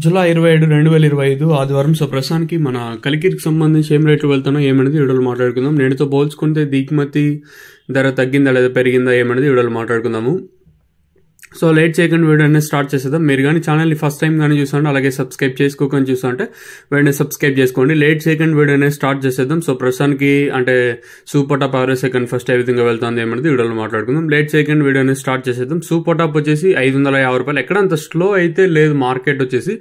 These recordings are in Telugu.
జూలై 27, 2025 ఆదివారం. సో ప్రస్తుతానికి మన కలికిరికి సంబంధించి ఏం రేట్లు వెళ్తున్నాయో ఏమనేది వీడియోలో మాట్లాడుకుందాం. నేటితో పోల్చుకుంటే దిగుమతి ధర తగ్గిందా లేదా పెరిగిందా ఏమనేది వీడియోలో మాట్లాడుకుందాము. సో లేట్ చేయకుండా వీడియో అనేది స్టార్ట్ చేసేద్దాం. మీరు కానీ ఛానల్ని ఫస్ట్ టైం కానీ చూస్తుంటే అలాగే సబ్స్క్రైబ్ చేసుకోకుండా చూస్తుంటే వెంటనే సబ్స్క్రైబ్ చేసుకోండి. లేట్ చేయకుండా వీడియో అనేది స్టార్ట్ చేసేద్దాం. సో ప్రస్తుతానికి అంటే super top average second first ఏ విధంగా వెళ్తుంది ఏమనేది వీడియోలో మాట్లాడుకుందాం. లేట్ చేయకుండా వీడియో అనేది స్టార్ట్ చేసేద్దాం. సూపర్ టాప్ వచ్చేసి 550 రూపాయలు. ఎక్కడ అంత స్లో అయితే లేదు. మార్కెట్ వచ్చేసి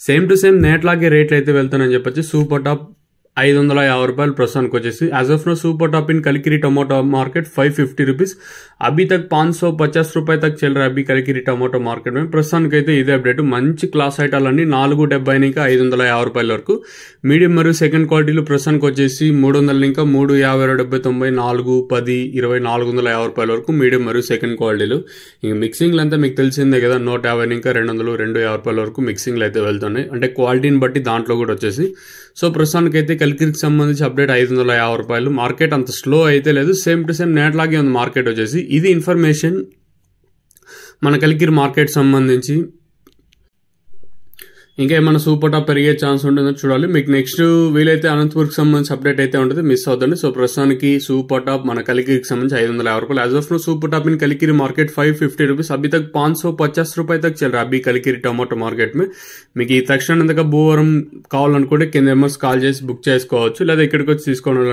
సేమ్ టు సేమ్ నేట్లాగే రేట్లు అయితే వెళ్తానని చెప్పొచ్చు. సూపర్ టాప్ 550 రూపాయలు ప్రస్తుతానికి వచ్చేసి as of now super top in Kalikiri tomato market 550 rupees अभी तक 550 रुपए तक चल रहा है अभी कलकिरी टोमेटो मार्केट में. ప్రస్తుతానికి అయితే ఇదే అప్డేట్. మంచి క్లాస్ ఐటాలన్నీ 470 ఇంకా 550 రూపాయల వరకు. మీడియం మరియు సెకండ్ క్వాలిటీలు ప్రస్తుతానికి వచ్చేసి 300 ఇంకా 350, 70, 90, 10, 20, 450 రూపాయల వరకు మీడియం మరియు సెకండ్ క్వాలిటీలు. ఇంక మిక్సింగ్లు అంతా మీకు తెలిసిందే కదా. 150 ఇంకా 200, 250 రూపాయల వరకు మిక్సింగ్లు అయితే వెళ్తున్నాయి. అంటే క్వాలిటీని బట్టి దాంట్లో కూడా వచ్చేసి. సో ప్రస్తుతానికి అయితే కలికిరికి సంబంధించి అప్డేట్ 550 రూపాయలు. మార్కెట్ అంత స్లో అయితే లేదు. సేమ్ టు సేమ్ నేట్లాగే ఉంది మార్కెట్ వచ్చేసి. ఇది ఇన్ఫర్మేషన్ మన కలికిరి మార్కెట్ సంబంధించి. ఇంకా ఏమైనా సూపర్ టాప్ పెరిగే ఛాన్స్ ఉంటుందో చూడాలి. మీకు నెక్స్ట్ వీలైతే అనంతపూర్కి సంబంధించి అప్డేట్ అయితే ఉంటుంది, మిస్ అవుతుంది. సో ప్రస్తుతానికి సూపర్ టాప్ మన కలికిరికి సంబంధించి 550 రూపాయలు. As of now super top in Kalikiri market 550 rupees अभी तक 550 रुपए तक चल रहा है अभी कलकिरी टोमेटो मार्केट में. మీకు ఈ తక్షణంగా భూవరం కావాలనుకుంటే కింద ఎంఎస్ కాల్ చేసి బుక్ చేసుకోవచ్చు, లేదా ఇక్కడికి వచ్చి తీసుకోవడం